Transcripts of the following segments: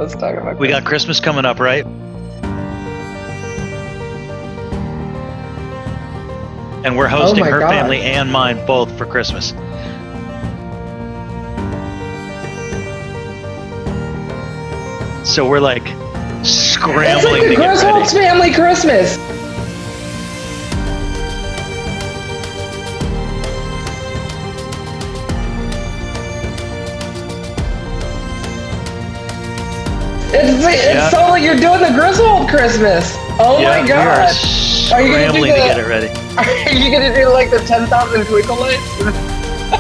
Let's talk about We got Christmas coming up, right? And we're hosting her family and mine both for Christmas. So we're like scrambling to get ready. It's like the Griswold's family Christmas. It's so like you're doing the Griswold Christmas. Oh my God! Are you scrambling to get it ready? Are you gonna do like the 10,000 twinkle lights?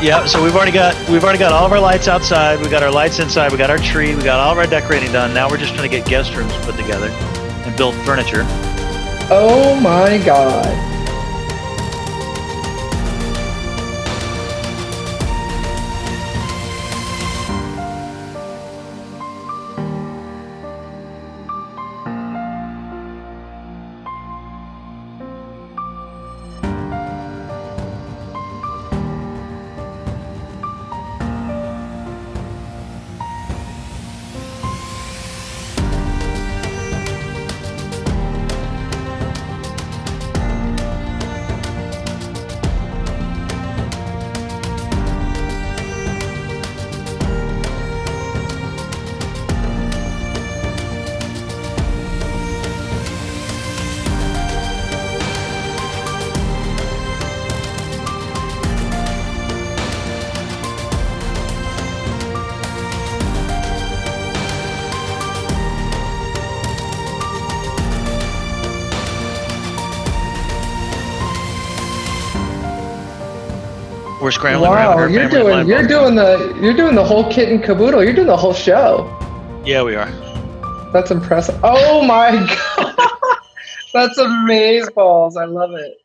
Yeah, so we've already got all of our lights outside. We got our lights inside. We got our tree. We got all of our decorating done. Now we're just trying to get guest rooms put together and build furniture. Oh my God! We're scrambling. Wow, you're doing the whole kit and caboodle. You're doing the whole show. Yeah, we are. That's impressive. Oh my God, that's amazeballs. I love it.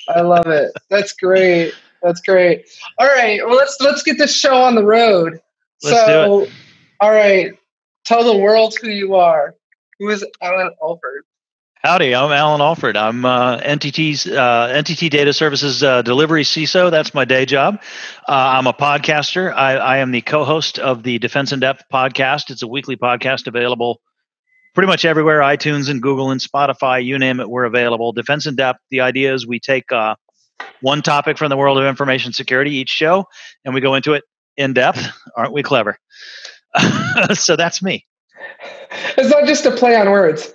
I love it. That's great. That's great. All right, well let's get this show on the road. Let's do it. All right, tell the world who you are. Who is Allan Alford? Howdy, I'm Allan Alford. I'm NTT Data Services Delivery CISO. That's my day job. I'm a podcaster. I am the co-host of the Defense in Depth podcast. It's a weekly podcast available pretty much everywhere, iTunes and Google and Spotify, you name it, we're available. Defense in Depth, the idea is we take one topic from the world of information security each show, and we go into it in depth. Aren't we clever? So that's me. It's not just a play on words.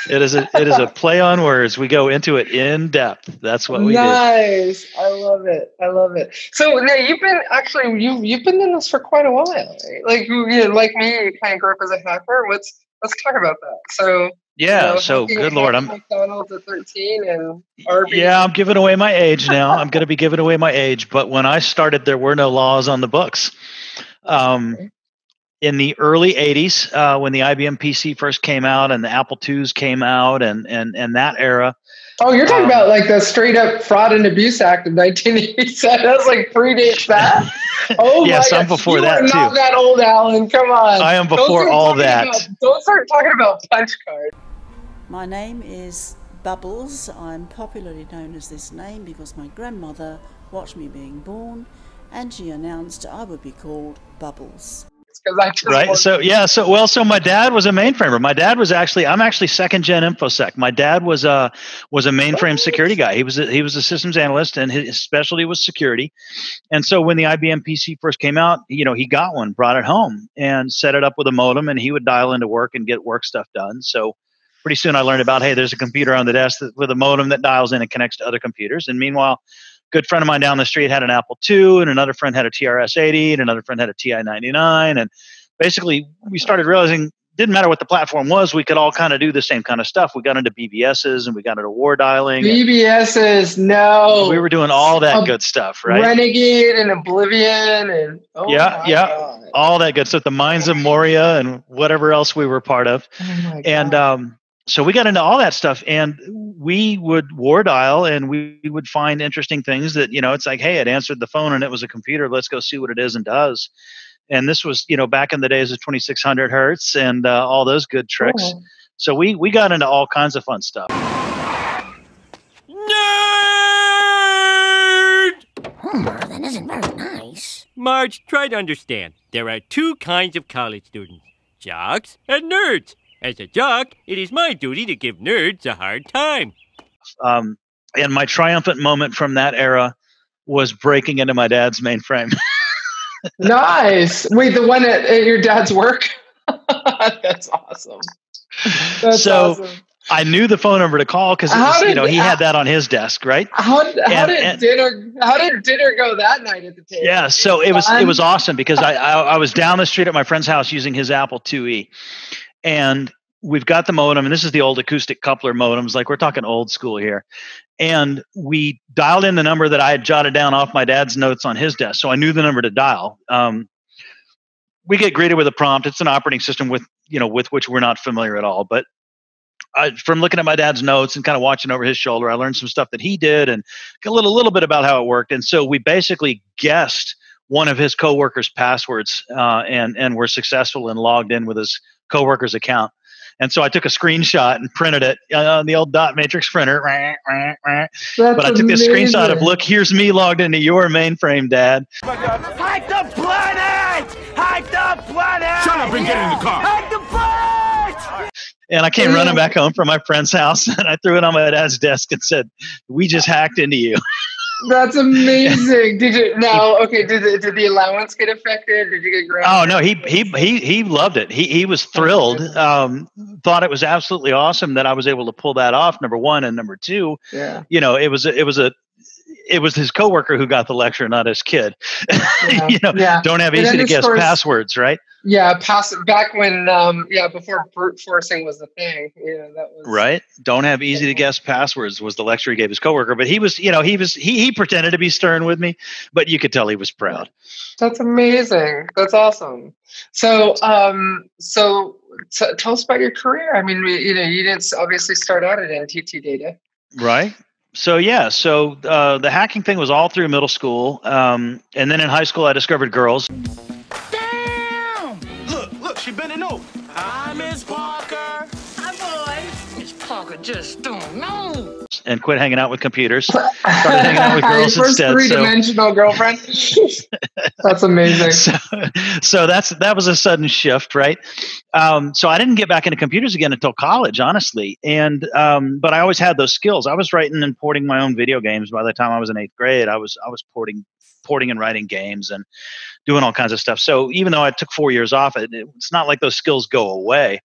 It is a play on words. We go into it in depth. That's what we do. Nice. I love it. I love it. So now you've been in this for quite a while, right? Like like me, you kind of grew up as a hacker. Let's talk about that. So yeah. So good Lord, I'm McDonald's at 13 and Arby's. Yeah, I'm giving away my age now. I'm going to be giving away my age. But when I started, there were no laws on the books. In the early 80s, when the IBM PC first came out and the Apple IIs came out and that era. Oh, you're talking about like the straight up Fraud and Abuse Act of 1987. That's like predates that. Oh, yes, I'm before that too. You're not that old, Allan. Come on. I am before all that. Don't start talking about punch cards. My name is Bubbles. I'm popularly known as this name because my grandmother watched me being born and she announced I would be called Bubbles. Right. So my dad was a mainframer. My dad was I'm actually second gen InfoSec. My dad was a mainframe security guy. He was a systems analyst and his specialty was security. And so when the IBM PC first came out, he got one, brought it home and set it up with a modem, and he would dial into work and get work stuff done. So pretty soon I learned about, hey, there's a computer on the desk with a modem that dials in and connects to other computers. And meanwhile, good friend of mine down the street had an Apple II, and another friend had a TRS-80, and another friend had a TI-99. And basically, we started realizing it didn't matter what the platform was, we could all kind of do the same kind of stuff. We got into BBSs, and we got into war dialing. BBSs, no. We were doing all that good stuff, right? Renegade and Oblivion, and God. All that good stuff. The Mines of Moria and whatever else we were part of. Oh my God. And so we got into all that stuff, and we would war dial, and we would find interesting things that, it's like, hey, it answered the phone and it was a computer. Let's go see what it is and does. And this was, back in the days of 2600 hertz and all those good tricks. Oh. So we got into all kinds of fun stuff. Nerd! Homer, that isn't very nice. Marge, try to understand. There are two kinds of college students. jocks and nerds. As a jock, it is my duty to give nerds a hard time. And my triumphant moment from that era was breaking into my dad's mainframe. Nice. Wait, the one at your dad's work? That's awesome. That's awesome. I knew the phone number to call because he had that on his desk, right? How did dinner go that night at the table? Yeah, so it was awesome because I was down the street at my friend's house using his Apple IIe, and we've got the modem, and this is the old acoustic coupler modems, like we're talking old school here. And we dialed in the number that I had jotted down off my dad's notes on his desk, so I knew the number to dial. We get greeted with a prompt. It's an operating system with which we're not familiar at all, but from looking at my dad's notes and kind of watching over his shoulder, I learned some stuff that he did and a little bit about how it worked. And so we basically guessed one of his coworkers' passwords, and were successful and logged in with his coworker's account. And so I took a screenshot and printed it on the old dot matrix printer. But I took this screenshot of, look, here's me logged into your mainframe, Dad. Hack the planet! Hack the planet! Shut up and get in the car. Hack the planet! And I came running back home from my friend's house, and I threw it on my dad's desk and said, "We just hacked into you." That's amazing. Did the allowance get affected? Did you get grounded? Oh no, he loved it. He was thrilled. Thought it was absolutely awesome that I was able to pull that off. Number one, and number two, it was his coworker who got the lecture, not his kid. Don't have easy to guess passwords, right? Yeah, back when before brute forcing was the thing. Yeah, that was right. Don't have easy to guess passwords was the lecture he gave his coworker, but he pretended to be stern with me, but you could tell he was proud. That's amazing. That's awesome. So tell us about your career. I mean, you didn't obviously start out at NTT Data, right? So the hacking thing was all through middle school, and then in high school I discovered girls. Damn! Look, she bending over. Hi, Miss Parker. Hi, boy. Miss Parker just don't know. And quit hanging out with computers. Started hanging out with girls first instead. Three-dimensional girlfriend. That's amazing. So that was a sudden shift, right? So I didn't get back into computers again until college, honestly. And but I always had those skills. I was writing and porting my own video games by the time I was in 8th grade. I was porting and writing games and doing all kinds of stuff. So even though I took 4 years off, it's not like those skills go away.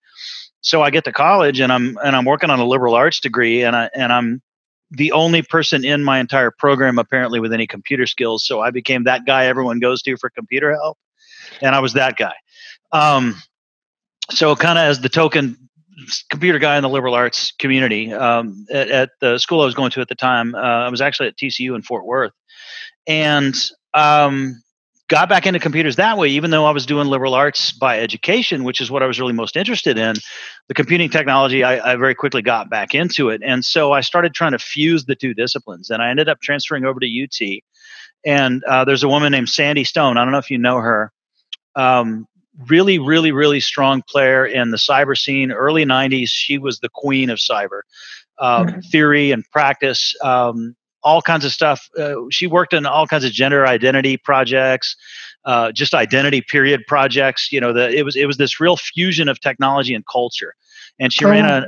So I get to college and I'm working on a liberal arts degree, and I'm the only person in my entire program apparently with any computer skills. So I became that guy everyone goes to for computer help, and I was that guy. So kind of as the token computer guy in the liberal arts community, at the school I was going to at the time, I was actually at TCU in Fort Worth, and got back into computers that way, even though I was doing liberal arts by education, which is what I was really most interested in. The computing technology, I very quickly got back into it. And so I started trying to fuse the two disciplines, and I ended up transferring over to UT. And there's a woman named Sandy Stone. I don't know if you know her. Really, really, really strong player in the cyber scene. Early 90s, she was the queen of cyber. Theory and practice, all kinds of stuff. She worked in all kinds of gender identity projects, just identity period projects. It was this real fusion of technology and culture. And she ran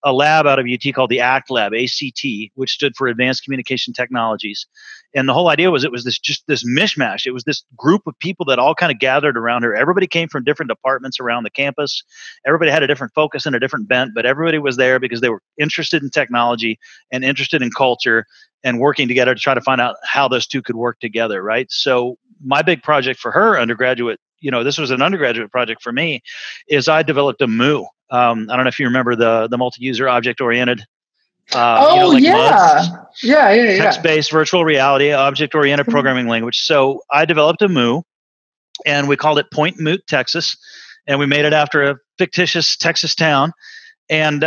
a lab out of UT called the ACT Lab, ACT, which stood for Advanced Communication Technologies. And the whole idea was it was this mishmash. It was this group of people that all kind of gathered around her. Everybody came from different departments around the campus. Everybody had a different focus and a different bent, but everybody was there because they were interested in technology and interested in culture and working together to try to find out how those two could work together, right? So my big project for her undergraduate, this was an undergraduate project for me, is I developed a MOO. I don't know if you remember the multi-user object-oriented. Text-based virtual reality, object-oriented programming language. So I developed a MOO, and we called it Point Moot, Texas, and we made it after a fictitious Texas town. And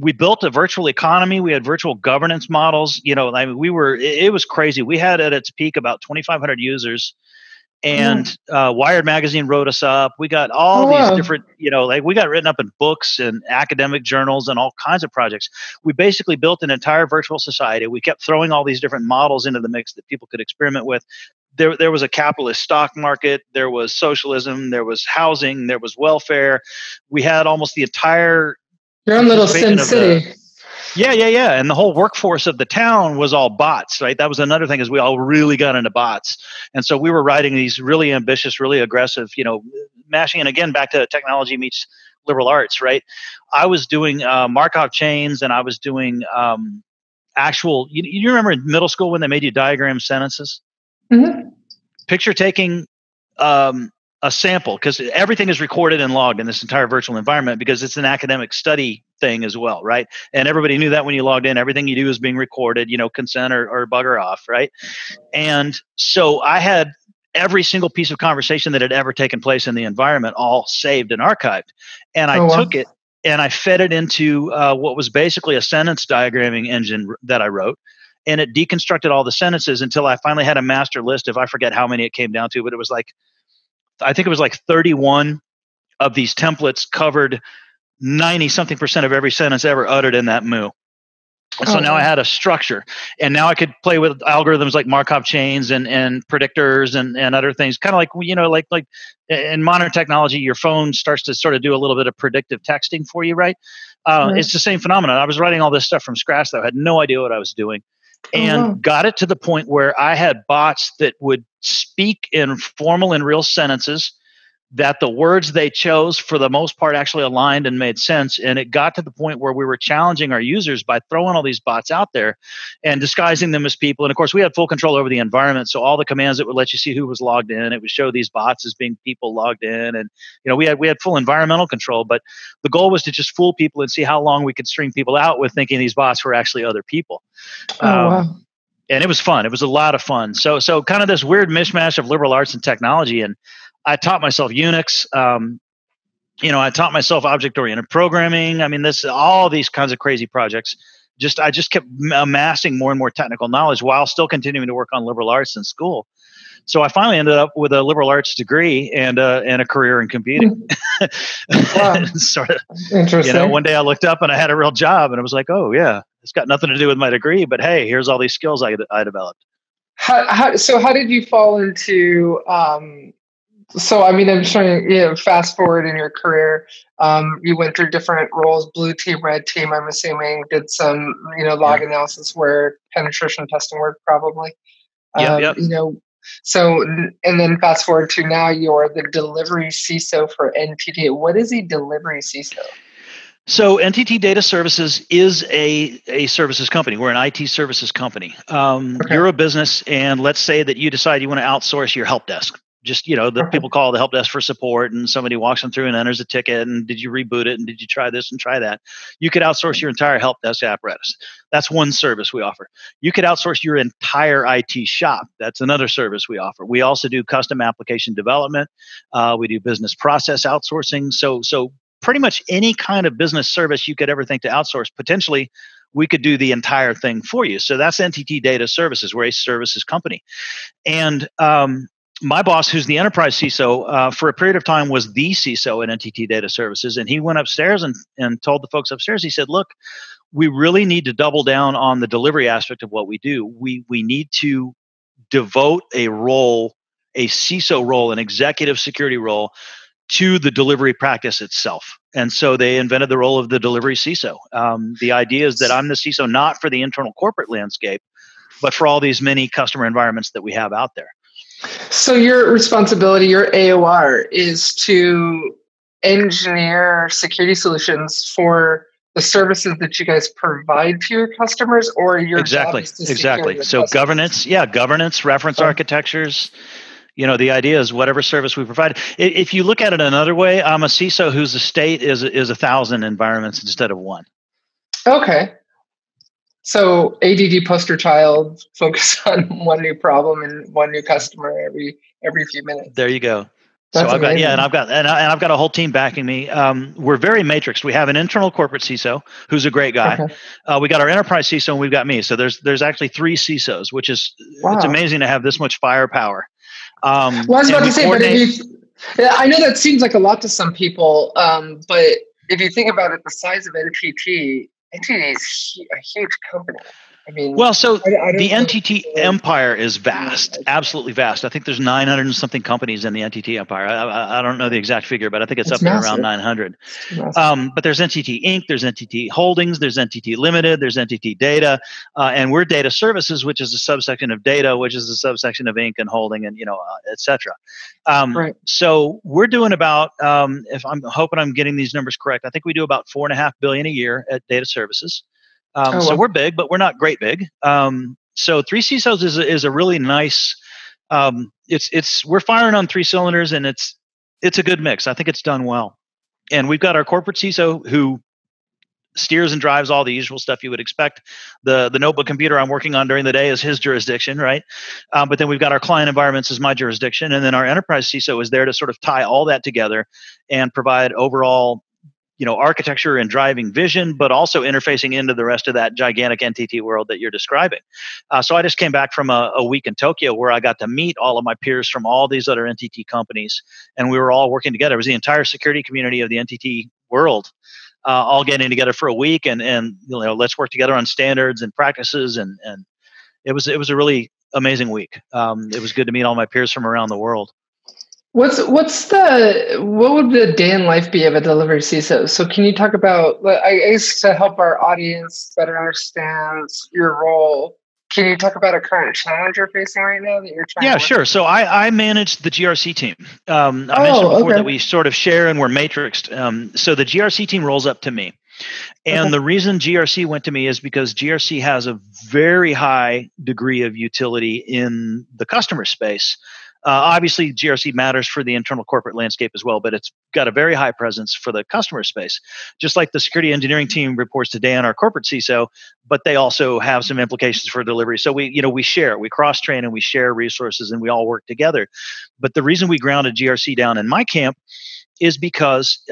we built a virtual economy. We had virtual governance models. It was crazy. We had at its peak about 2,500 users. And Wired Magazine wrote us up. We got all these different, we got written up in books and academic journals and all kinds of projects. We basically built an entire virtual society. We kept throwing all these different models into the mix that people could experiment with. there was a capitalist stock market, there was socialism, there was housing, there was welfare. We had almost the entire your own little Sim City. Yeah. And the whole workforce of the town was all bots, right? That was another thing, is we all really got into bots. And so we were writing these really ambitious, really aggressive, mashing. And again, back to technology meets liberal arts, right? I was doing Markov chains, and I was doing actual, you remember in middle school when they made you diagram sentences? Mm-hmm. Picture taking a sample, because everything is recorded and logged in this entire virtual environment, because it's an academic study thing as well, right? And everybody knew that when you logged in, everything you do is being recorded, consent or bugger off, right? And so I had every single piece of conversation that had ever taken place in the environment all saved and archived. And I took it and I fed it into what was basically a sentence diagramming engine that I wrote. And it deconstructed all the sentences until I finally had a master list of, I forget how many it came down to, but it was like, I think it was like 31 of these templates covered 90-something% of every sentence ever uttered in that moo. And so now I had a structure, and now I could play with algorithms like Markov chains and predictors and other things. Kind of like, like in modern technology, your phone starts to sort of do a little bit of predictive texting for you, right? It's the same phenomenon. I was writing all this stuff from scratch, though. I had no idea what I was doing, and got it to the point where I had bots that would speak in formal and real sentences, that the words they chose for the most part actually aligned and made sense. And it got to the point where we were challenging our users by throwing all these bots out there and disguising them as people. And of course, we had full control over the environment. So all the commands that would let you see who was logged in, it would show these bots as being people logged in. And we had full environmental control, but the goal was to just fool people and see how long we could string people out with thinking these bots were actually other people. Wow. And it was fun. It was a lot of fun. So kind of this weird mishmash of liberal arts and technology. And I taught myself Unix. I taught myself object-oriented programming. I mean, all these kinds of crazy projects. I just kept amassing more and more technical knowledge while still continuing to work on liberal arts in school. So I finally ended up with a liberal arts degree and a career in computing. Wow. Sort of Interesting. One day I looked up and I had a real job, and it was like, oh yeah, it's got nothing to do with my degree, but hey, here's all these skills I developed. So how did you fall into? So I mean, I'm trying to fast forward in your career. You went through different roles: blue team, red team. I'm assuming did some log analysis work, penetration testing work, probably. Yep. So, and then fast forward to now, you're the Delivery CISO for NTT. What is a Delivery CISO? So NTT Data Services is a services company. We're an IT services company. You're a business, and let's say that you decide you want to outsource your help desk. Just, people call the help desk for support, and somebody walks them through and enters a ticket, and did you reboot it, and did you try this and try that? You could outsource your entire help desk apparatus. That's one service we offer. You could outsource your entire IT shop. That's another service we offer. We also do custom application development. We do business process outsourcing. So pretty much any kind of business service you could ever think to outsource, potentially we could do the entire thing for you. So that's NTT Data Services. We're a services company. And my boss, who's the enterprise CISO, for a period of time was the CISO at NTT Data Services. And he went upstairs and told the folks upstairs, he said, look, we really need to double down on the delivery aspect of what we do. We need to devote a role, a CISO role, an executive security role, to the delivery practice itself. And so they invented the role of the delivery CISO. The idea is that I'm the CISO not for the internal corporate landscape, but for all these many customer environments that we have out there. So your responsibility, your AOR, is to engineer security solutions for the services that you guys provide to your customers, or your job is to secure the So customers? governance, reference architectures. The idea is whatever service we provide. If you look at it another way, I'm a CISO whose estate is 1,000 environments instead of one. Okay. So ADD poster child, focus on one new problem and one new customer every few minutes. There you go. That's so I've amazing. got I've got a whole team backing me. We're very matrixed. We have an internal corporate CISO who's a great guy. Okay. We got our enterprise CISO, and we've got me. So there's actually 3 CISOs, which is It's amazing to have this much firepower. Well, I was about to say, but I know that seems like a lot to some people, but if you think about it, the size of NTT is a huge company. I mean, well, so I don't the know. NTT empire is vast, absolutely vast. I think there's 900 and something companies in the NTT empire. I don't know the exact figure, but I think it's up there around 900. But there's NTT Inc., there's NTT Holdings, there's NTT Limited, there's NTT Data, and we're Data Services, which is a subsection of Data, which is a subsection of Inc. and Holding, and et cetera. Right. So we're doing about, if I'm hoping I'm getting these numbers correct, I think we do about $4.5 billion a year at Data Services. So we're big, but we're not great big. So 3 CISOs is a really nice. We're firing on 3 cylinders, and it's a good mix. I think it's done well. And we've got our corporate CISO who steers and drives all the usual stuff you would expect. The notebook computer I'm working on during the day is his jurisdiction, right? But then we've got our client environments as my jurisdiction, and then our enterprise CISO is there to sort of tie all that together and provide overall, architecture and driving vision, but also interfacing into the rest of that gigantic NTT world that you're describing. So I just came back from a week in Tokyo where I got to meet all of my peers from all these other NTT companies, and we were all working together. It was the entire security community of the NTT world, all getting together for a week, and let's work together on standards and practices, and it was a really amazing week. It was good to meet all my peers from around the world. What would the day in life be of a delivery CISO? So can you talk about, I guess, to help our audience better understand your role, can you talk about a current challenge you're facing right now that you're trying to work sure. with? So I manage the GRC team. I mentioned before that we sort of share and we're matrixed. So the GRC team rolls up to me. And the reason GRC went to me is because GRC has a very high degree of utility in the customer space. Obviously, GRC matters for the internal corporate landscape as well, but it's got a very high presence for the customer space. Just like the security engineering team reports to Dan, our corporate CISO, but they also have some implications for delivery. So we share, we cross-train, and we share resources, and we all work together. But the reason we grounded GRC down in my camp is because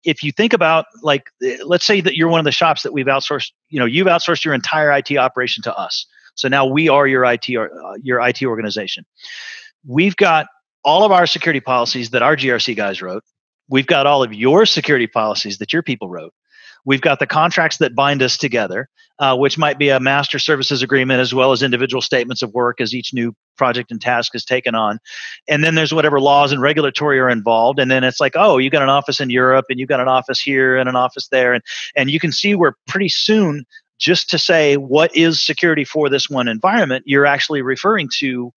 if you think about, let's say that you're one of the shops that we've outsourced, you've outsourced your entire IT operation to us. So now we are your IT organization. We've got all of our security policies that our GRC guys wrote. We've got all of your security policies that your people wrote. We've got the contracts that bind us together, which might be a master services agreement as well as individual statements of work as each new project and task is taken on. And then there's whatever laws and regulatory are involved. And then it's like, oh, you got an office in Europe and you got an office here and an office there. And you can see where pretty soon, just to say what is security for this one environment, you're actually referring to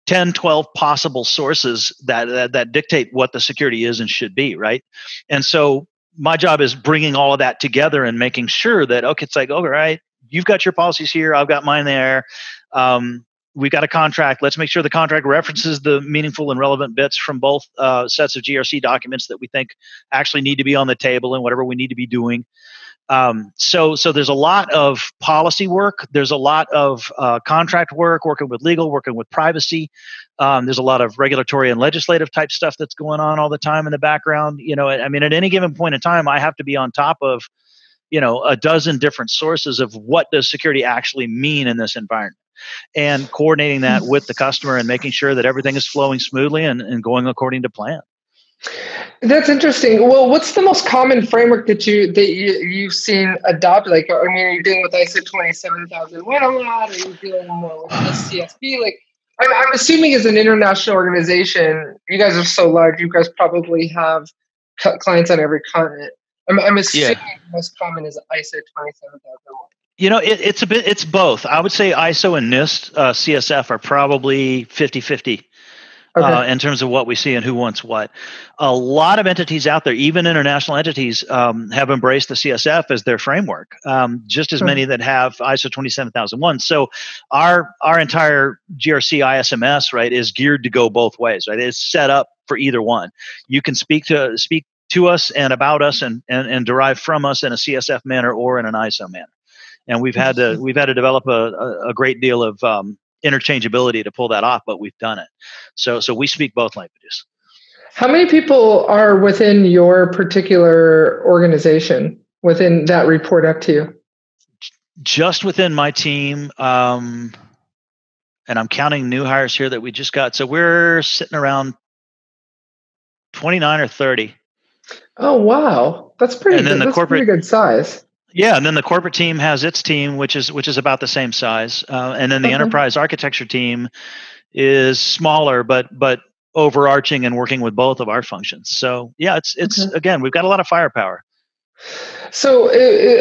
10, 12 possible sources that dictate what the security is and should be, right? And so my job is bringing all of that together and making sure that, okay, it's like, all right, you've got your policies here, I've got mine there. We've got a contract. Let's make sure the contract references the meaningful and relevant bits from both sets of GRC documents that we think actually need to be on the table and whatever we need to be doing. So there's a lot of policy work. There's a lot of contract work, working with legal, working with privacy. There's a lot of regulatory and legislative type stuff that's going on all the time in the background. At any given point in time, I have to be on top of, a dozen different sources of what does security actually mean in this environment, and coordinating that with the customer and making sure that everything is flowing smoothly and going according to plan. That's interesting. Well, what's the most common framework that you've seen adopted? Are you dealing with ISO 27001 a lot? Are you dealing more with CSP? I'm assuming as an international organization, you guys are so large, you guys probably have clients on every continent. I'm assuming the most common is ISO 27001. It's both. I would say ISO and NIST, CSF are probably 50-50. In terms of what we see and who wants what. A lot of entities out there, even international entities, have embraced the CSF as their framework, just as many that have ISO 27001. So our entire GRC ISMS, right, is geared to go both ways, right? It's set up for either one. You can speak to us and about us and derive from us in a CSF manner or in an ISO manner. And we've had to develop a great deal of interchangeability to pull that off, but we've done it. So we speak both languages. How many people are within your particular organization, within that report up to you? Just within my team, and I'm counting new hires here that we just got. So we're sitting around 29 or 30. Oh, wow. That's pretty good. That's a pretty good size. Yeah, and then the corporate team has its team, which is about the same size, and then the enterprise architecture team is smaller, but overarching and working with both of our functions. So yeah, it's again, we've got a lot of firepower. So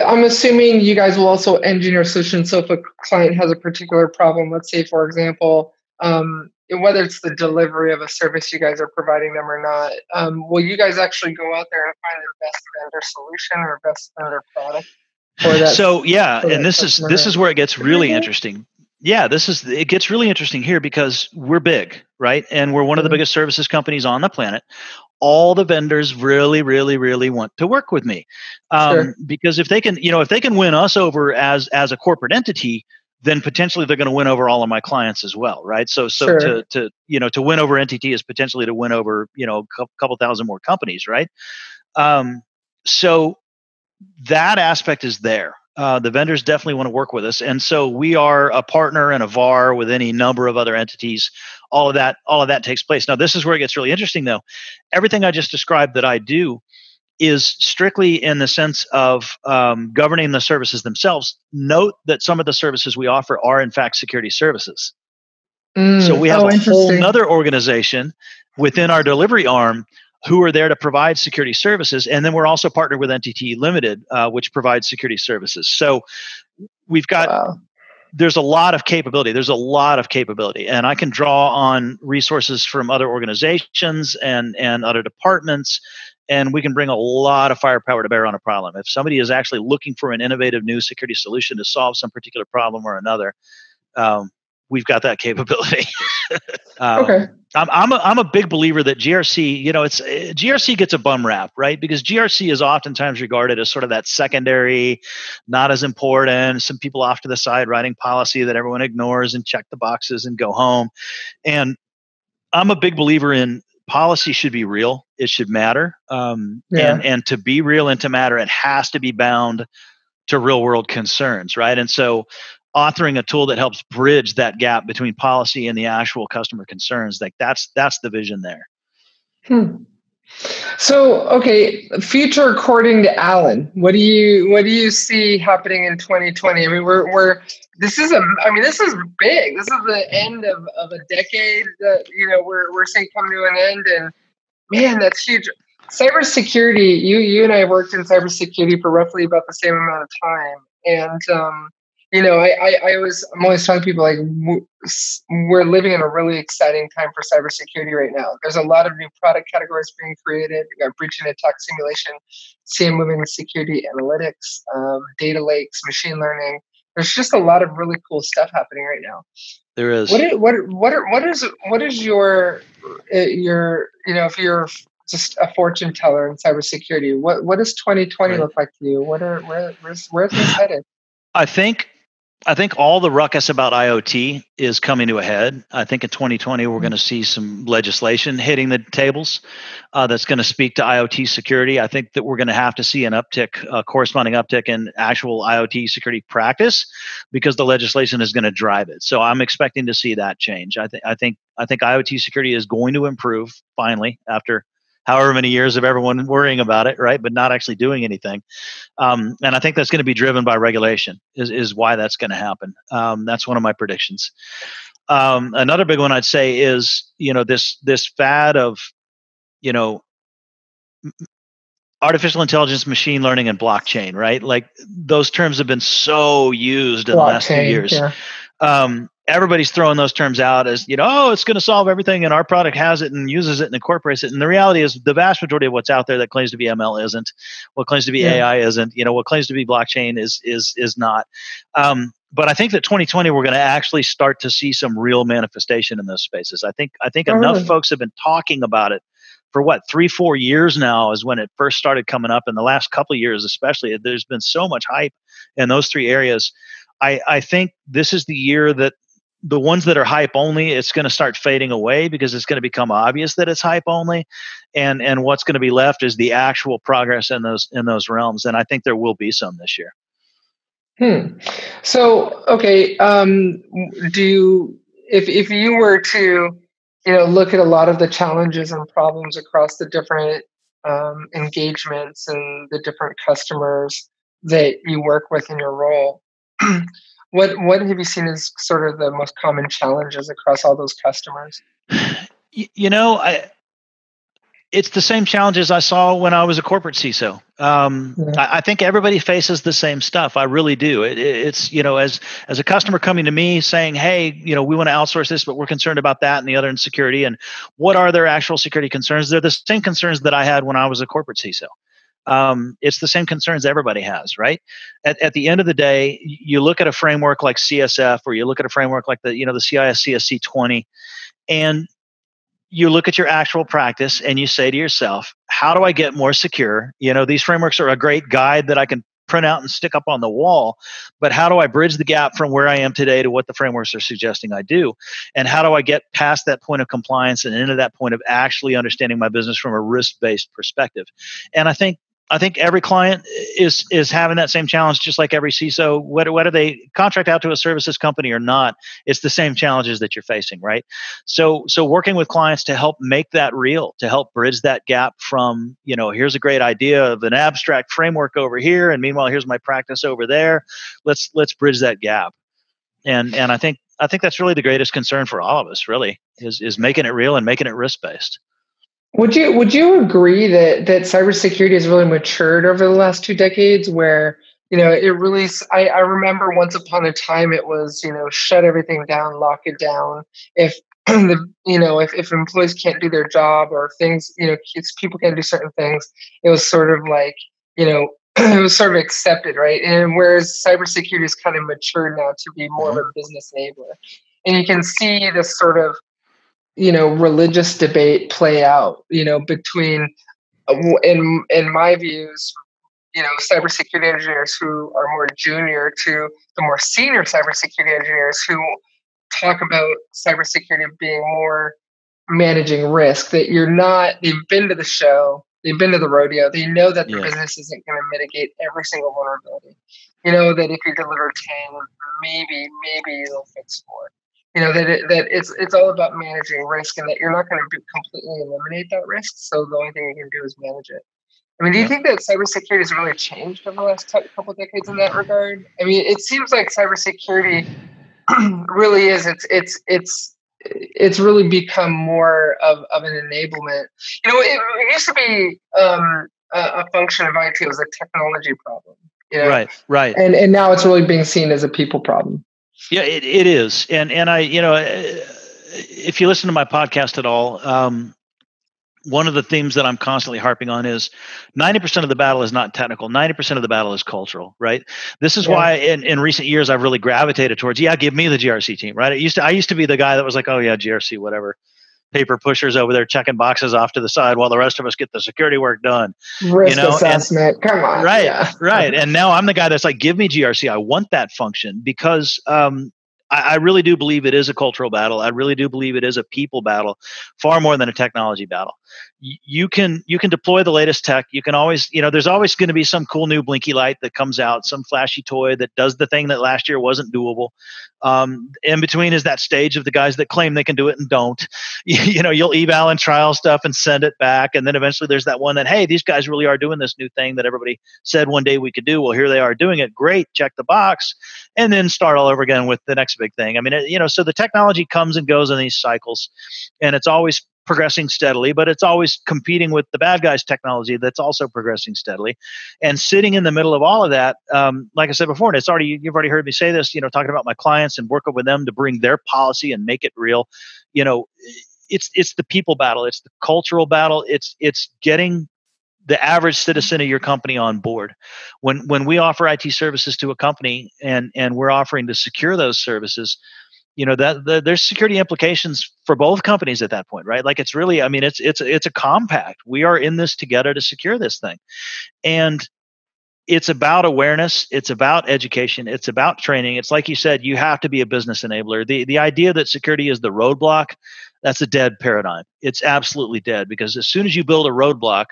I'm assuming you guys will also engineer solutions. So if a client has a particular problem, let's say, for example, whether it's the delivery of a service you guys are providing them or not, will you guys actually go out there and find the best vendor solution or best vendor product for that? So yeah, and this is where it gets really interesting. Yeah, it gets really interesting here because we're big, right? And we're one of the biggest services companies on the planet. All the vendors really, really, really want to work with me, because if they can win us over as a corporate entity, then potentially they're going to win over all of my clients as well, right? So to win over NTT is potentially to win over a couple thousand more companies, right? So that aspect is there. The vendors definitely want to work with us, and so we are a partner and a VAR with any number of other entities. All of that takes place. Now, this is where it gets really interesting, though. Everything I just described that I do is strictly in the sense of governing the services themselves. Note that some of the services we offer are, in fact, security services. So we have a whole nother organization within our delivery arm who are there to provide security services. And then we're also partnered with NTT Limited, which provides security services. So we've got, there's a lot of capability. And I can draw on resources from other organizations and other departments, and we can bring a lot of firepower to bear on a problem. If somebody is actually looking for an innovative new security solution to solve some particular problem or another, we've got that capability. Okay. I'm a big believer that GRC, GRC gets a bum rap, right? Because GRC is oftentimes regarded as sort of that secondary, not as important, some people off to the side writing policy that everyone ignores and check the boxes and go home. And I'm a big believer in policy should be real. It should matter. And to be real and to matter, it has to be bound to real world concerns, right? And so authoring a tool that helps bridge that gap between policy and the actual customer concerns, like that's the vision there. So, okay, future according to Allan, what do you see happening in 2020? I mean, this is big. This is the end of a decade that we're seeing come to an end, and man, that's huge. Cybersecurity. You and I worked in cybersecurity for roughly about the same amount of time, and I'm always telling people, like, we're living in a really exciting time for cybersecurity right now. There's a lot of new product categories being created. We got breach and attack simulation, CM moving security analytics, data lakes, machine learning. There's just a lot of really cool stuff happening right now. There is. What is your if you're just a fortune teller in cybersecurity, what does 2020 look like to you? Where's this headed? I think all the ruckus about IoT is coming to a head. I think in 2020, we're going to see some legislation hitting the tables that's going to speak to IoT security. I think that we're going to have to see a corresponding uptick in actual IoT security practice because the legislation is going to drive it. So I'm expecting to see that change. I think IoT security is going to improve finally after however many years of everyone worrying about it, right, but not actually doing anything. And I think that's going to be driven by regulation is why that's going to happen. That's one of my predictions. Another big one I'd say is, this fad of, artificial intelligence, machine learning, and blockchain, right? Like those terms have been so used in the last few years. Yeah. Everybody's throwing those terms out as, it's going to solve everything and our product has it and uses it and incorporates it. And the reality is the vast majority of what's out there that claims to be ML isn't, what claims to be AI isn't, what claims to be blockchain is not. But I think that 2020, we're going to actually start to see some real manifestation in those spaces. I think enough folks have been talking about it for 3-4 years now is when it first started coming up. In the last couple of years, especially, there's been so much hype in those three areas. I think this is the year that the ones that are hype only, it's going to start fading away because it's going to become obvious that it's hype only, and what's going to be left is the actual progress in those realms. And I think there will be some this year. So, okay, if you were to look at a lot of the challenges and problems across the different engagements and the different customers, that you work with in your role, what have you seen as sort of the most common challenges across all those customers? It's the same challenges I saw when I was a corporate CISO. I think everybody faces the same stuff. I really do. It's as a customer coming to me saying, "Hey, we want to outsource this, but we're concerned about that and the other in security." And what are their actual security concerns? They're the same concerns that I had when I was a corporate CISO. It's the same concerns everybody has, right? At the end of the day, you look at a framework like CSF, or you look at a framework like the CIS CSC 20, and you look at your actual practice and you say to yourself, how do I get more secure? These frameworks are a great guide that I can print out and stick up on the wall, but how do I bridge the gap from where I am today to what the frameworks are suggesting I do? And how do I get past that point of compliance and into that point of actually understanding my business from a risk-based perspective? And I think every client is having that same challenge, just like every CISO, whether they contract out to a services company or not. It's the same challenges that you're facing, right? So working with clients to help make that real, to help bridge that gap from, here's a great idea of an abstract framework over here, and meanwhile, here's my practice over there. Let's bridge that gap. And I think that's really the greatest concern for all of us, really, is making it real and making it risk-based. Would you agree that cybersecurity has really matured over the last 2 decades, where it really? I remember once upon a time it was shut everything down, lock it down. If if employees can't do their job, or things people can't do certain things, it was sort of like it was sort of accepted, right? And whereas cybersecurity is kind of matured now to be more of a business enabler, and you can see this sort of religious debate play out, between, in my views, cybersecurity engineers who are more junior to the more senior cybersecurity engineers who talk about cybersecurity being more managing risk, that they've been to the show, they've been to the rodeo, they know that their business isn't going to mitigate every single vulnerability. That if you deliver 10, maybe you'll fix 4. That it's all about managing risk, and that you're not going to completely eliminate that risk. So the only thing you can do is manage it. I mean, do you think that cybersecurity has really changed over the last couple of decades in that regard? I mean, it seems like cybersecurity really is. It's really become more of an enablement. It used to be a function of IT. It was a technology problem. Right. And now it's really being seen as a people problem. Yeah, it is. And I, if you listen to my podcast at all, one of the themes that I'm constantly harping on is 90% of the battle is not technical. 90% of the battle is cultural, right? This is why in recent years, I've really gravitated towards, give me the GRC team, right? I used to be the guy that was like, oh yeah, GRC, whatever. Paper pushers over there checking boxes off to the side while the rest of us get the security work done. Risk assessment, come on. Right, yeah. Right. And now I'm the guy that's like, give me GRC. I want that function, because I really do believe it is a cultural battle. I really do believe it is a people battle, far more than a technology battle. You can deploy the latest tech. You can always, there's always going to be some cool new blinky light that comes out, some flashy toy that does the thing that last year wasn't doable. In between is that stage of the guys that claim they can do it and don't. You'll eval and trial stuff and send it back, and then eventually there's that one that, hey, these guys really are doing this new thing that everybody said one day we could do. Well, here they are doing it. Great, check the box, and then start all over again with the next big thing. I mean, so the technology comes and goes in these cycles, and it's always progressing steadily, but it's always competing with the bad guys' technology that's also progressing steadily. And sitting in the middle of all of that, like I said before, and you've already heard me say this, talking about my clients and working with them to bring their policy and make it real. It's the people battle, it's the cultural battle, it's getting the average citizen of your company on board. When we offer IT services to a company and we're offering to secure those services, there's security implications for both companies at that point, right? Like it's really, it's a compact. We are in this together to secure this thing. And it's about awareness. It's about education. It's about training. It's like you said, you have to be a business enabler. The idea that security is the roadblock, that's a dead paradigm. It's absolutely dead, because as soon as you build a roadblock,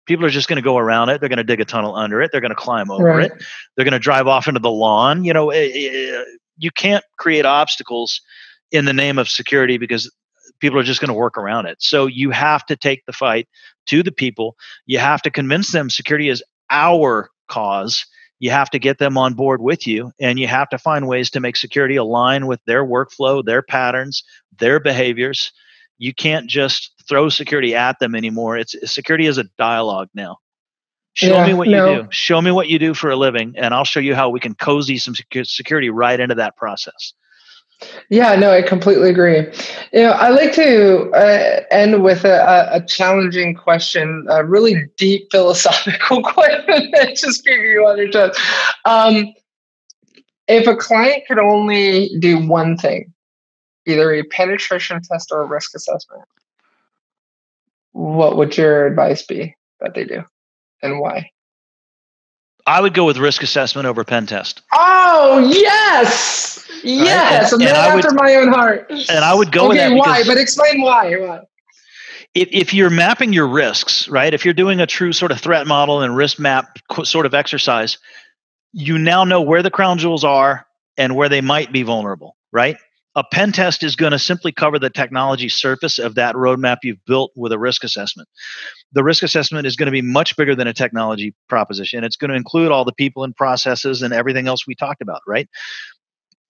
people are just going to go around it. They're going to dig a tunnel under it. They're going to climb over it. They're going to drive off into the lawn. You can't create obstacles in the name of security, because people are just going to work around it. So you have to take the fight to the people. You have to convince them security is our cause. You have to get them on board with you, and you have to find ways to make security align with their workflow, their patterns, their behaviors. You can't just throw security at them anymore. Security is a dialogue now. Show me what you do. Show me what you do for a living, and I'll show you how we can cozy some security right into that process. Yeah, no, I completely agree. I like to end with a challenging question, a really deep philosophical question that just figure you on your chest. If a client could only do one thing, either a penetration test or a risk assessment, what would your advice be that they do, and why? I would go with risk assessment over pen test. Oh, yes! Yes! Right? And after my own heart. And I would go with that. Okay, why? But explain why. If you're mapping your risks, right? If you're doing a true sort of threat model and risk map sort of exercise, you now know where the crown jewels are and where they might be vulnerable, right? A pen test is going to simply cover the technology surface of that roadmap you've built with a risk assessment. The risk assessment is going to be much bigger than a technology proposition. It's going to include all the people and processes and everything else we talked about, right?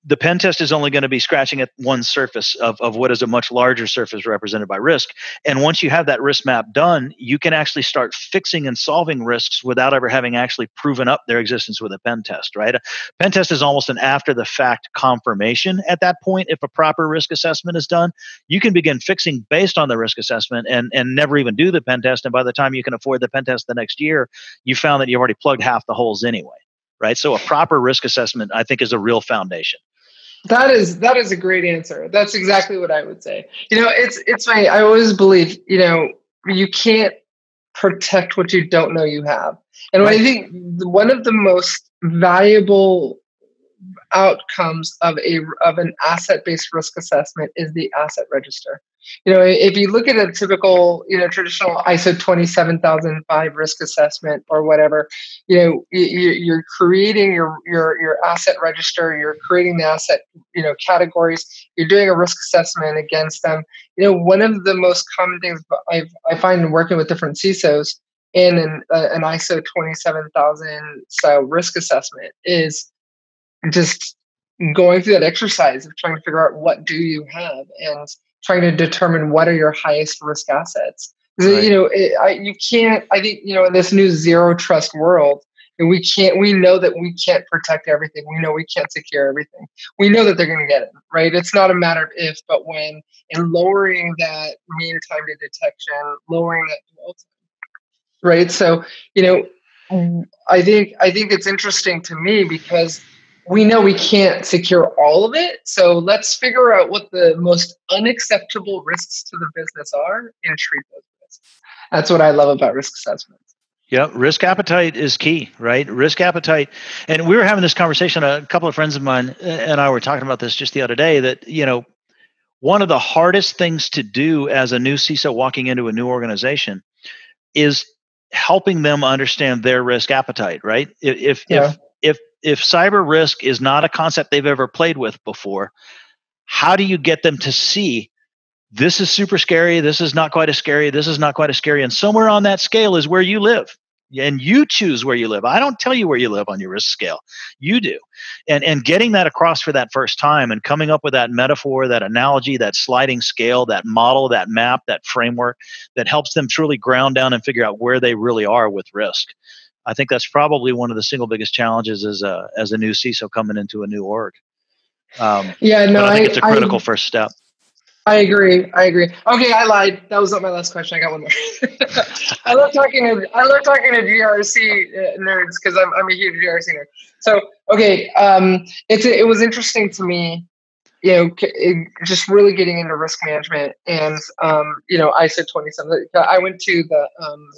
The pen test is only going to be scratching at one surface of what is a much larger surface represented by risk. And once you have that risk map done, you can actually start fixing and solving risks without ever having actually proven up their existence with a pen test, right? A pen test is almost an after-the-fact confirmation at that point. If a proper risk assessment is done, you can begin fixing based on the risk assessment and never even do the pen test. And by the time you can afford the pen test the next year, you found that you've already plugged half the holes anyway, right? So a proper risk assessment, I think, is a real foundation. That is a great answer. That's exactly what I would say. It's funny. I always believe, you can't protect what you don't know you have. And right. I think one of the most valuable outcomes of an asset-based risk assessment is the asset register. If you look at a typical, traditional ISO 27005 risk assessment or whatever, you're creating your asset register, you're creating the asset, categories, you're doing a risk assessment against them. One of the most common things I find working with different CISOs in an ISO 27000 style risk assessment is just going through that exercise of trying to figure out what do you have and trying to determine what are your highest risk assets. Right. You can't, I think, in this new zero trust world, we know that we can't protect everything. We know we can't secure everything. We know that they're going to get it, right? It's not a matter of if, but when, and lowering that mean time to detection, lowering that dwell time, right? So, I think it's interesting to me because we know we can't secure all of it. So let's figure out what the most unacceptable risks to the business are and treat those risks. That's what I love about risk assessments. Yeah, risk appetite is key, right? Risk appetite. And we were having this conversation, a couple of friends of mine and I were talking about this just the other day, that, one of the hardest things to do as a new CISO walking into a new organization is helping them understand their risk appetite, right? If cyber risk is not a concept they've ever played with before, how do you get them to see this is super scary, this is not quite as scary, this is not quite as scary, and somewhere on that scale is where you live. And you choose where you live. I don't tell you where you live on your risk scale. You do. And getting that across for that first time and coming up with that metaphor, that analogy, that sliding scale, that model, that map, that framework that helps them truly ground down and figure out where they really are with risk. I think that's probably one of the single biggest challenges as a new CISO coming into a new org. But I think it's a critical first step. I agree. Okay, I lied. That was not my last question. I got one more. I love talking to GRC nerds because I'm a huge GRC nerd. So okay, it was interesting to me, just really getting into risk management and ISO 27. I went to the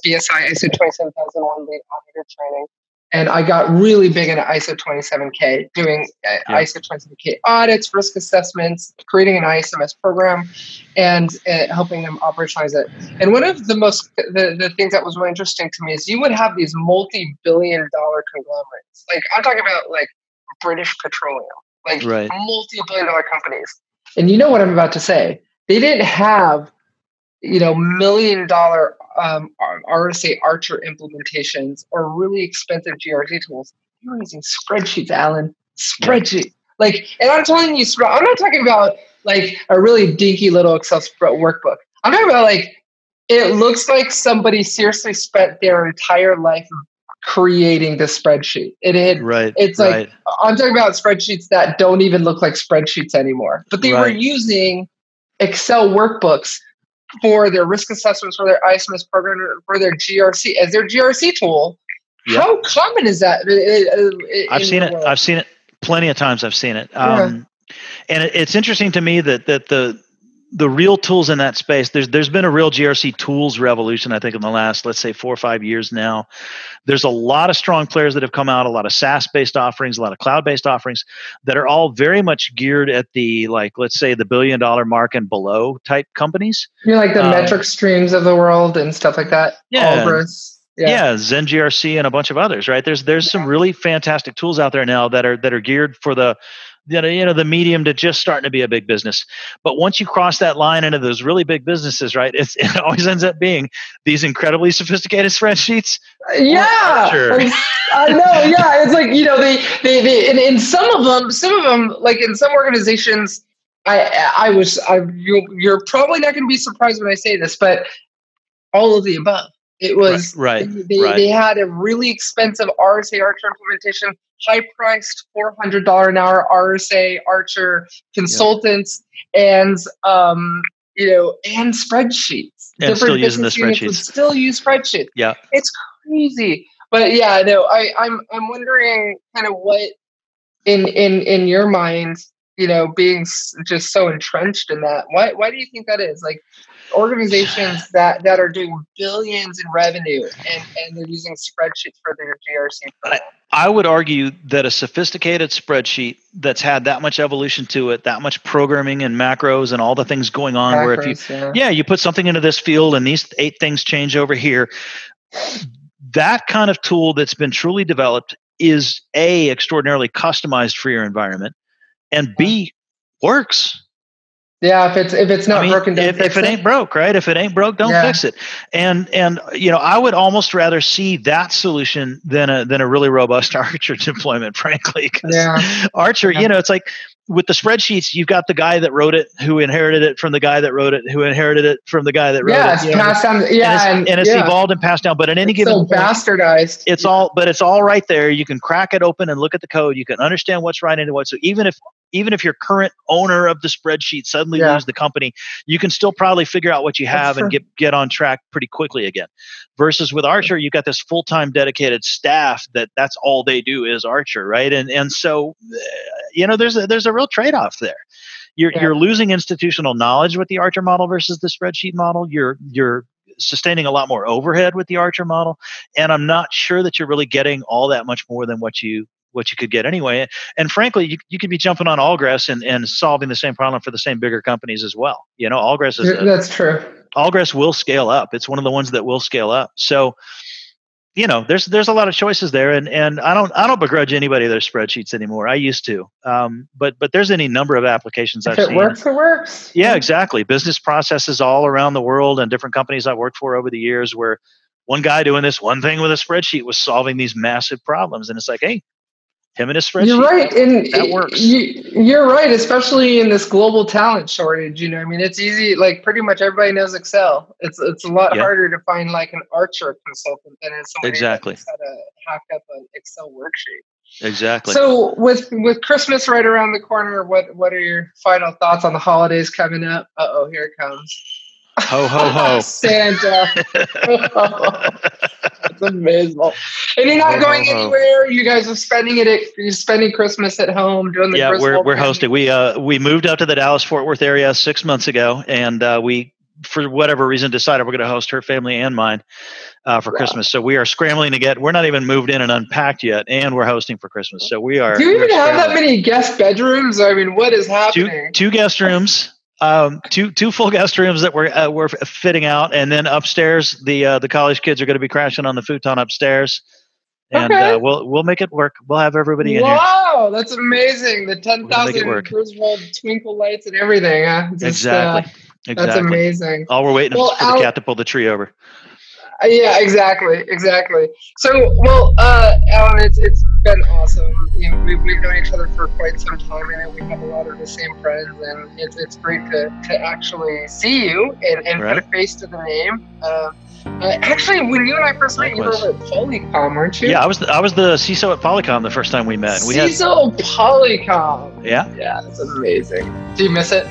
BSI ISO 27001 lead auditor training. And I got really big into ISO 27K, doing ISO 27K audits, risk assessments, creating an ISMS program, and helping them operationalize it. And one of the things that was really interesting to me is you would have these multi-billion-dollar conglomerates. Like I'm talking about like British Petroleum, like multi-billion-dollar companies. And you know what I'm about to say? They didn't have $1 million RSA Archer implementations or really expensive GRC tools. You're using spreadsheets, Allan. Spreadsheet. Like, and I'm telling you, I'm not talking about like a really dinky little Excel workbook. I'm talking about like, it looks like somebody seriously spent their entire life creating this spreadsheet. It's like, I'm talking about spreadsheets that don't even look like spreadsheets anymore, but they were using Excel workbooks for their risk assessments, for their ISMS program, for their GRC as their GRC tool. Yep. How common is that? I've seen it. I've seen it plenty of times. I've seen it. And it's interesting to me that the real tools in that space, there's been a real GRC tools revolution, I think, in the last, let's say, 4 or 5 years now. There's a lot of strong players that have come out, a lot of SaaS-based offerings, a lot of cloud-based offerings that are all very much geared at the, like, let's say, the $1 billion mark and below type companies. You're like the metric streams of the world and stuff like that. Yeah, Zen GRC and a bunch of others, right? There's some really fantastic tools out there now that are geared for the the medium to just starting to be a big business. But once you cross that line into those really big businesses, right, it always ends up being these incredibly sophisticated spreadsheets. Yeah, I know. Yeah, it's like, they in some of them, like in some organizations, you're probably not going to be surprised when I say this, but all of the above. It was they had a really expensive RSA Archer implementation, high-priced $400 an hour RSA Archer consultants, and and spreadsheets. And still using the spreadsheets. Would still use spreadsheets. Yeah, it's crazy. But yeah, no, I'm wondering kind of what in your mind, being just so entrenched in that. Why do you think that is? Like, organizations that are doing billions in revenue and they're using spreadsheets for their GRC. I would argue that a sophisticated spreadsheet that's had that much evolution to it, that much programming and macros and all the things going on, where if you put something into this field and these 8 things change over here, that kind of tool that's been truly developed is A, extraordinarily customized for your environment, and B, works. Yeah, if it's not broken, if it ain't broke, right? If it ain't broke, don't fix it. And I would almost rather see that solution than a really robust Archer deployment, frankly. Archer, it's like with the spreadsheets, you've got the guy that wrote it, who inherited it from the guy that wrote it, who inherited it from the guy that wrote it. Yeah, it's passed down. And it's evolved and passed down. But at any given point, bastardized. It's all right there. You can crack it open and look at the code. You can understand what's right into what. So even if your current owner of the spreadsheet suddenly leaves the company, you can still probably figure out what you have and get on track pretty quickly again. Versus with Archer, you've got this full-time dedicated staff that's all they do is Archer, right? And so there's a real trade-off there. You're losing institutional knowledge with the Archer model versus the spreadsheet model. You're sustaining a lot more overhead with the Archer model, and I'm not sure that you're really getting all that much more than what you could get anyway. And frankly, you could be jumping on Allgress and solving the same problem for the same bigger companies as well. Allgress that's true. Allgress will scale up. It's one of the ones that will scale up. So, there's a lot of choices there, and I don't begrudge anybody their spreadsheets anymore. I used to, but there's any number of applications I've seen. If it works, it works. Yeah, exactly. Business processes all around the world and different companies I've worked for over the years, where one guy doing this one thing with a spreadsheet was solving these massive problems, and it's like, hey, him and his spreadsheet. You're right, and that works. You're right, especially in this global talent shortage. It's easy. Like, pretty much everybody knows Excel. It's a lot harder to find like an Archer consultant than it's somebody that's had to hack up an Excel worksheet. Exactly. So with Christmas right around the corner, what are your final thoughts on the holidays coming up? Here it comes. Ho, ho, ho. Santa. That's amazing. And you're not going anywhere. You guys are you're spending Christmas at home doing the we're hosting. We moved up to the Dallas-Fort Worth area 6 months ago, and we, for whatever reason, decided we're going to host her family and mine for Christmas. So we are scrambling we're not even moved in and unpacked yet, and we're hosting for Christmas. So we are. Do you even have that many guest bedrooms? I mean, what is happening? Two guest rooms. Two full guest rooms that we're fitting out, and then upstairs the college kids are going to be crashing on the futon upstairs, and we'll make it work. We'll have everybody in here. Wow, that's amazing! The 10,000 Griswold twinkle lights and everything. Exactly. That's amazing. All we're waiting is for the cat to pull the tree over. Yeah, exactly. So, well, Allan, it's been awesome. You know, we've known each other for quite some time, and we have a lot of the same friends, and it's great to actually see you and Right. put a face to the name. Actually, when you and I first met, you were over at Polycom, weren't you? Yeah, I was the CISO at Polycom the first time we met. CISO Polycom. Yeah, that's amazing. Do you miss it?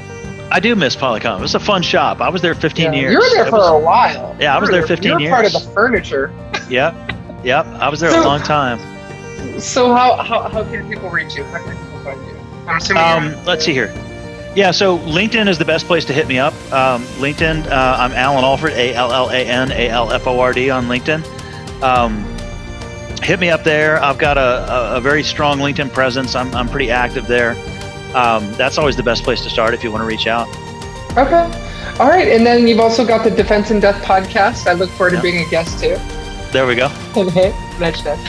I do miss Polycom. It was a fun shop. I was there 15 years. You were there for a while. Yeah, I was there 15 years. You were part of the furniture. Yep. I was there a long time. So how can people reach you? How can people find you? I'm assuming. Let's see here. Yeah, so LinkedIn is the best place to hit me up. LinkedIn, I'm Allan Alford, Allan Alford on LinkedIn. Hit me up there. I've got a very strong LinkedIn presence. I'm pretty active there. That's always the best place to start if you want to reach out. Okay. All right. And then you've also got the Defense in Depth podcast. I look forward to being a guest too. There we go. Mention it.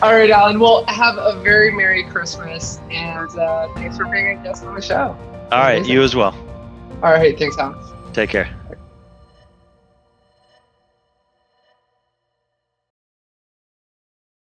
All right, Allan. Well, have a very Merry Christmas, and thanks for being a guest on the show. All right. You as well. All right. Thanks, Allan. Take care.